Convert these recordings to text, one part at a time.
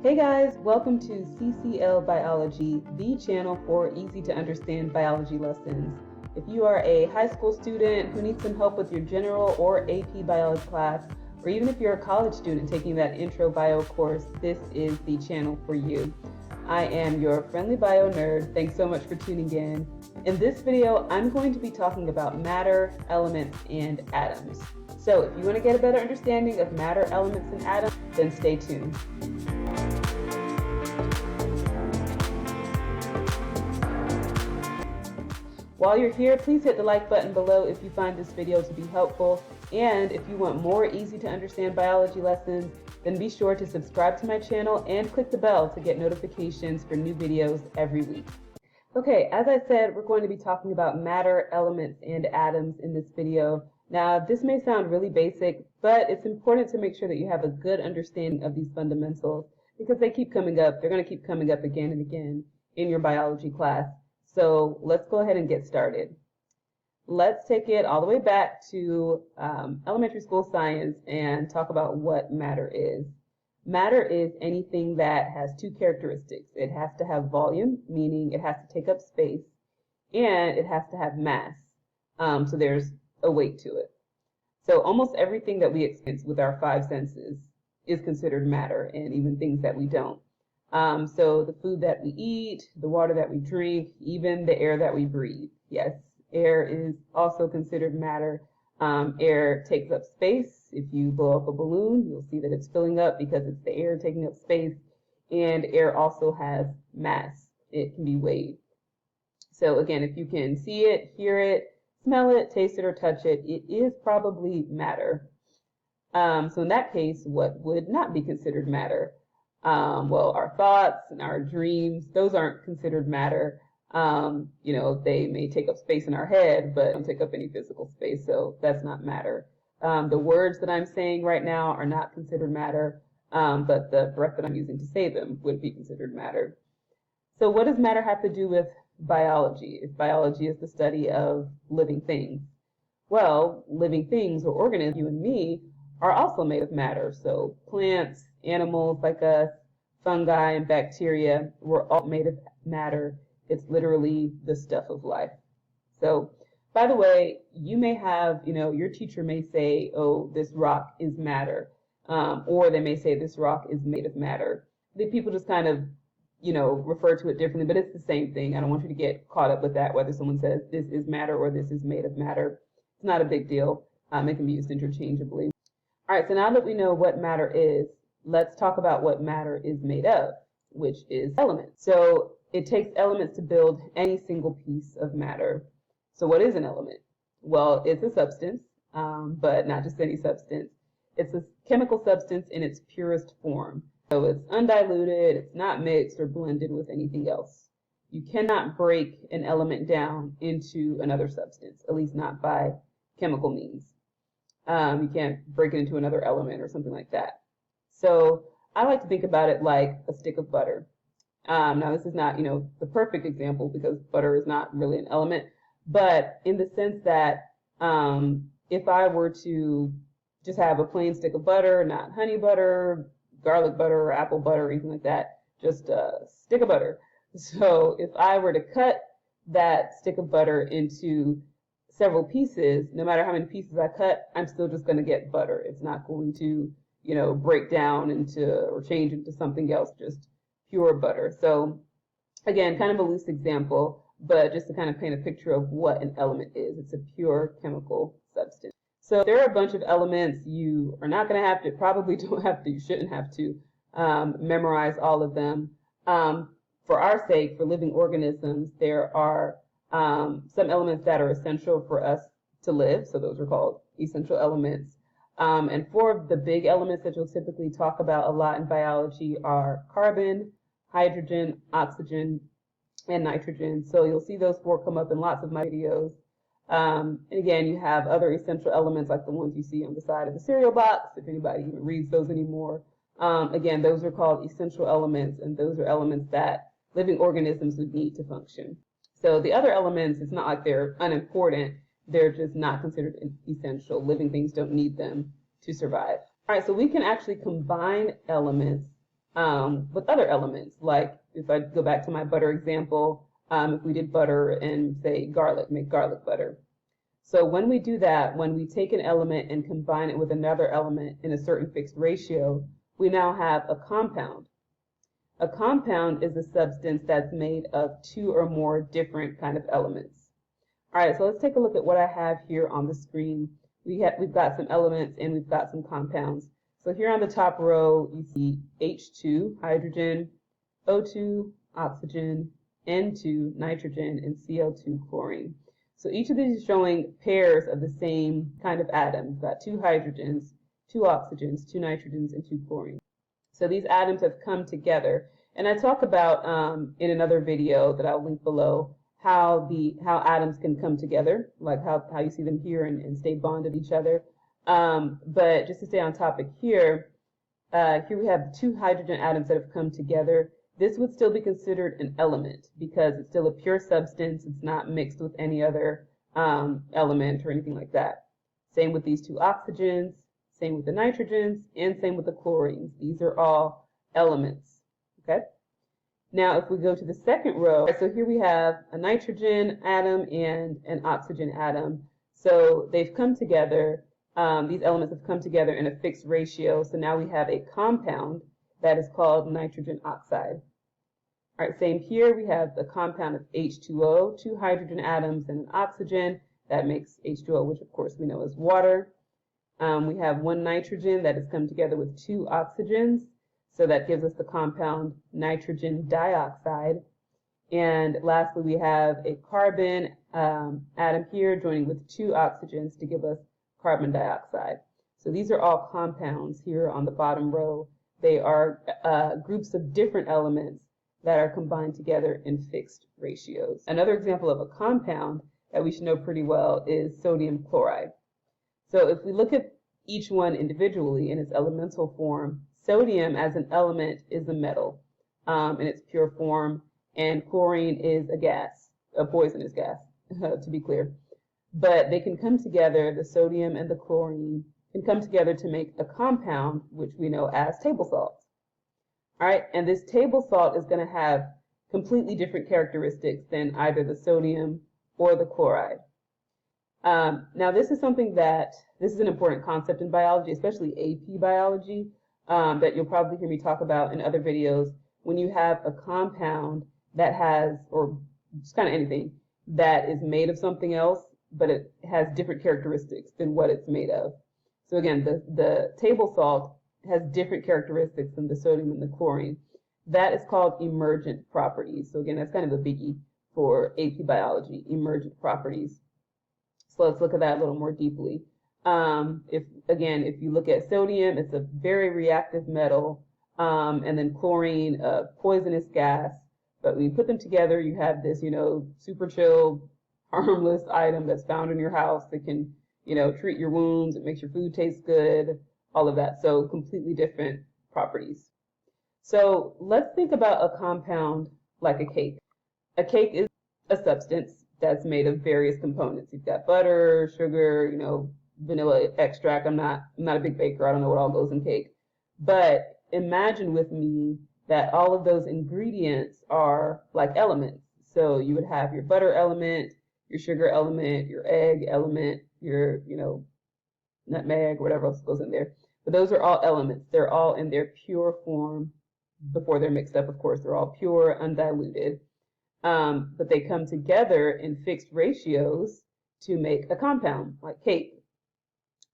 Hey guys, welcome to CCL Biology, the channel for easy to understand biology lessons. If you are a high school student who needs some help with your general or AP biology class, or even if you're a college student taking that intro bio course, this is the channel for you. I am your friendly bio nerd. Thanks so much for tuning in. In this video, I'm going to be talking about matter, elements, and atoms. So if you want to get a better understanding of matter, elements, and atoms, then stay tuned. While you're here, please hit the like button below if you find this video to be helpful. And if you want more easy to understand biology lessons, then be sure to subscribe to my channel and click the bell to get notifications for new videos every week. Okay, as I said, we're going to be talking about matter, elements, and atoms in this video. Now, this may sound really basic, but it's important to make sure that you have a good understanding of these fundamentals because they keep coming up. They're going to keep coming up again and again in your biology class. So let's go ahead and get started. Let's take it all the way back to elementary school science and talk about what matter is. Matter is anything that has two characteristics. It has to have volume, meaning it has to take up space, and it has to have mass. So there's a weight to it. So almost everything that we experience with our five senses is considered matter, and even things that we don't. So the food that we eat, the water that we drink, even the air that we breathe. Yes, air is also considered matter. Air takes up space. If you blow up a balloon, you'll see that it's filling up because it's the air taking up space. And air also has mass. It can be weighed. So again, if you can see it, hear it, smell it, taste it, or touch it, it is probably matter. So in that case, what would not be considered matter? Well, our thoughts and our dreams, those aren't considered matter. They may take up space in our head, but don't take up any physical space, so that's not matter. The words that I'm saying right now are not considered matter, but the breath that I'm using to say them would be considered matter. So what does matter have to do with biology? If biology is the study of living things. Well, living things or organisms, you and me, are also made of matter. So plants, animals like us, fungi, and bacteria, we're all made of matter. It's literally the stuff of life. So, by the way, you may have, your teacher may say, oh, this rock is matter, or they may say this rock is made of matter. The people just kind of, refer to it differently, but it's the same thing. I don't want you to get caught up with that, whether someone says this is matter or this is made of matter. It's not a big deal. It can be used interchangeably. All right, so now that we know what matter is, let's talk about what matter is made of, which is elements. So it takes elements to build any single piece of matter. So what is an element? Well, it's a substance, but not just any substance. It's a chemical substance in its purest form. So it's undiluted, it's not mixed or blended with anything else. You cannot break an element down into another substance, at least not by chemical means. You can't break it into another element or something like that. So I like to think about it like a stick of butter. Now this is not, the perfect example because butter is not really an element, but in the sense that if I were to just have a plain stick of butter, not honey butter, garlic butter, or apple butter, or anything like that, just a stick of butter. So if I were to cut that stick of butter into several pieces, no matter how many pieces I cut, I'm still just going to get butter. It's not going to, break down into or change into something else, just pure butter. So again, kind of a loose example, but just to kind of paint a picture of what an element is. It's a pure chemical substance. So there are a bunch of elements. You are not going to have to, probably don't have to, you shouldn't have to memorize all of them. For our sake, for living organisms, there are some elements that are essential for us to live, so those are called essential elements. And four of the big elements that you'll typically talk about a lot in biology are carbon, hydrogen, oxygen, and nitrogen. So you'll see those four come up in lots of my videos. And again, you have other essential elements like the ones you see on the side of the cereal box, if anybody even reads those anymore. Again, those are called essential elements, and those are elements that living organisms would need to function. So the other elements, it's not like they're unimportant, they're just not considered essential. Living things don't need them to survive. All right, so we can actually combine elements with other elements. Like if I go back to my butter example, if we did butter and say garlic, make garlic butter. So when we do that, when we take an element and combine it with another element in a certain fixed ratio, we now have a compound. A compound is a substance that's made of two or more different kind of elements. All right, so let's take a look at what I have here on the screen. We've got some elements and we've got some compounds. So here on the top row, you see H2, hydrogen, O2, oxygen, N2, nitrogen, and Cl2, chlorine. So each of these is showing pairs of the same kind of atom. We've got two hydrogens, two oxygens, two nitrogens, and two chlorine. So these atoms have come together. And I talk about in another video that I'll link below how atoms can come together, like how you see them here and stay bonded to each other. But just to stay on topic here, here we have two hydrogen atoms that have come together. This would still be considered an element because it's still a pure substance. It's not mixed with any other element or anything like that. Same with these two oxygens, same with the nitrogens, and same with the chlorines. These are all elements, okay? Now, if we go to the second row, so here we have a nitrogen atom and an oxygen atom. So they've come together, these elements have come together in a fixed ratio. So now we have a compound that is called nitrogen oxide. All right, same here, we have the compound of H2O, two hydrogen atoms and an oxygen. That makes H2O, which of course we know is water. We have one nitrogen that has come together with two oxygens. So that gives us the compound nitrogen dioxide. And lastly, we have a carbon atom here joining with two oxygens to give us carbon dioxide. So these are all compounds here on the bottom row. They are groups of different elements that are combined together in fixed ratios. Another example of a compound that we should know pretty well is sodium chloride. So if we look at each one individually in its elemental form, sodium as an element is a metal in its pure form, and chlorine is a gas, a poisonous gas, to be clear. But they can come together, the sodium and the chlorine can come together to make a compound, which we know as table salt. All right, and this table salt is going to have completely different characteristics than either the sodium or the chloride. Now, this is an important concept in biology, especially AP biology, that you'll probably hear me talk about in other videos. When you have a compound that has, or just kind of anything, that is made of something else, but it has different characteristics than what it's made of. So again, the table salt has different characteristics than the sodium and the chlorine. That is called emergent properties. So again, that's kind of a biggie for AP biology, emergent properties. So let's look at that a little more deeply. If you look at sodium, it's a very reactive metal, and then chlorine, a poisonous gas. But when you put them together, you have this, super chill, harmless item that's found in your house that can, treat your wounds. It makes your food taste good, all of that. So completely different properties. So let's think about a compound like a cake. A cake is a substance that's made of various components. You've got butter, sugar, vanilla extract. I'm not a big baker. I don't know what all goes in cake. But imagine with me that all of those ingredients are like elements. So you would have your butter element, your sugar element, your egg element, your, nutmeg, whatever else goes in there. But those are all elements. They're all in their pure form before they're mixed up, of course. They're all pure, undiluted. But they come together in fixed ratios to make a compound, like cake.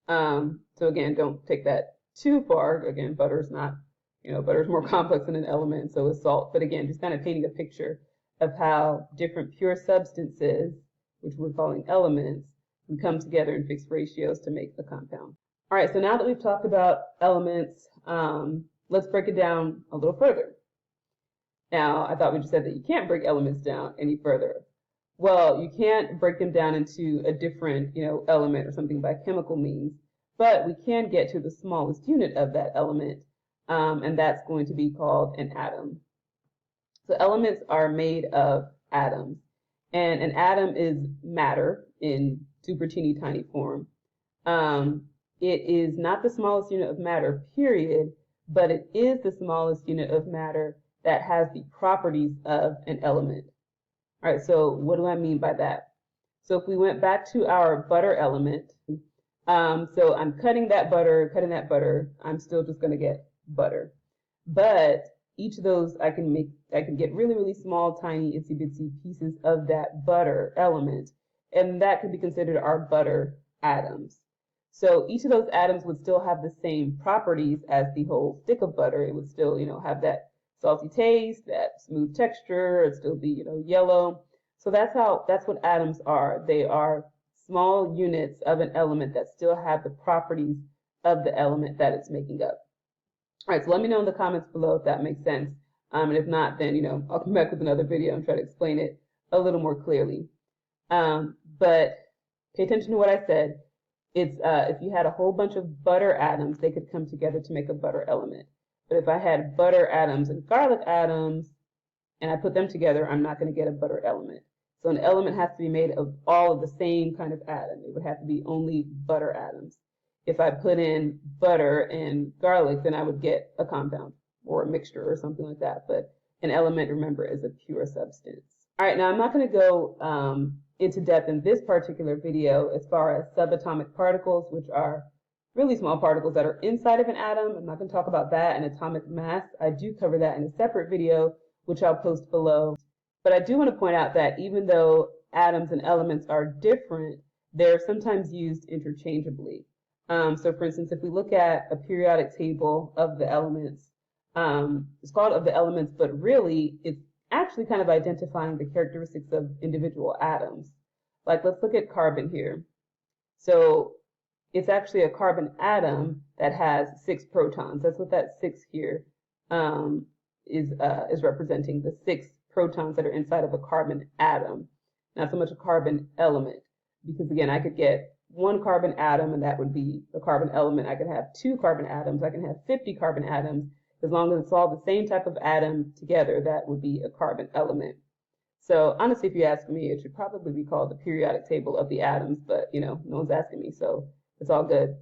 So again, don't take that too far. Again, butter's not, butter's more complex than an element, so is salt. But again, just kind of painting a picture of how different pure substances, which we're calling elements, can come together in fixed ratios to make a compound. All right, so now that we've talked about elements, let's break it down a little further. Now, I thought we just said that you can't break elements down any further. Well, you can't break them down into a different, element or something by chemical means, but we can get to the smallest unit of that element, and that's going to be called an atom. So elements are made of atoms, and an atom is matter in super teeny tiny form. It is not the smallest unit of matter, period, but it is the smallest unit of matter that has the properties of an element. All right, so what do I mean by that? So if we went back to our butter element, so I'm cutting that butter, I'm still just going to get butter. But each of those I can get really, really small, tiny, itsy bitsy pieces of that butter element, and that could be considered our butter atoms. So each of those atoms would still have the same properties as the whole stick of butter. It would still, have that salty taste, that smooth texture, it'd still be, yellow. So that's what atoms are. They are small units of an element that still have the properties of the element that it's making up. All right, so let me know in the comments below if that makes sense. And if not, then, I'll come back with another video and try to explain it a little more clearly. But pay attention to what I said. It's if you had a whole bunch of butter atoms, they could come together to make a butter element. But if I had butter atoms and garlic atoms, and I put them together, I'm not going to get a butter element. So an element has to be made of all of the same kind of atom. It would have to be only butter atoms. If I put in butter and garlic, then I would get a compound or a mixture or something like that. But an element, remember, is a pure substance. All right, now I'm not going to go into depth in this particular video as far as subatomic particles, which are really small particles that are inside of an atom. I'm not going to talk about that, and atomic mass. I do cover that in a separate video, which I'll post below. But I do want to point out that even though atoms and elements are different, they're sometimes used interchangeably. So for instance, if we look at a periodic table of the elements, it's called of the elements, but really it's actually kind of identifying the characteristics of individual atoms. Like, let's look at carbon here. So it's actually a carbon atom that has 6 protons. That's what that 6 here is representing, the 6 protons that are inside of a carbon atom, not so much a carbon element, because again, I could get 1 carbon atom and that would be a carbon element. I could have 2 carbon atoms. I can have 50 carbon atoms. As long as it's all the same type of atom together, that would be a carbon element. So honestly, if you ask me, it should probably be called the periodic table of the atoms, but no one's asking me, so it's all good.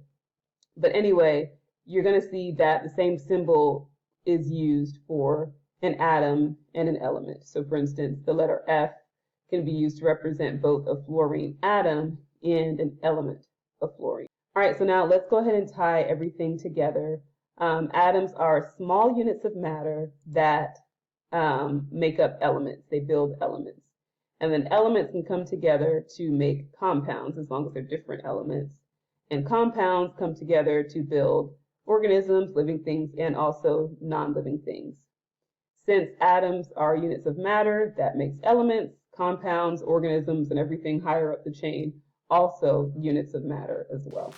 But anyway, you're going to see that the same symbol is used for an atom and an element. So for instance, the letter F can be used to represent both a fluorine atom and an element of fluorine. All right, so now let's go ahead and tie everything together. Atoms are small units of matter that make up elements. They build elements. And then elements can come together to make compounds as long as they're different elements. And compounds come together to build organisms, living things, and also non-living things. Since atoms are units of matter, that makes elements, compounds, organisms, and everything higher up the chain also units of matter as well.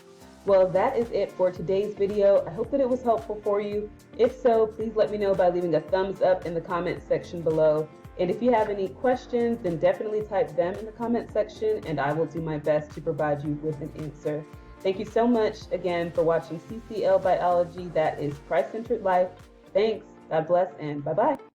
Well, that is it for today's video. I hope that it was helpful for you. If so, please let me know by leaving a thumbs up in the comment section below. And if you have any questions, then definitely type them in the comment section and I will do my best to provide you with an answer. Thank you so much again for watching CCL Biology. That is Christ-Centered Life. Thanks. God bless and bye-bye.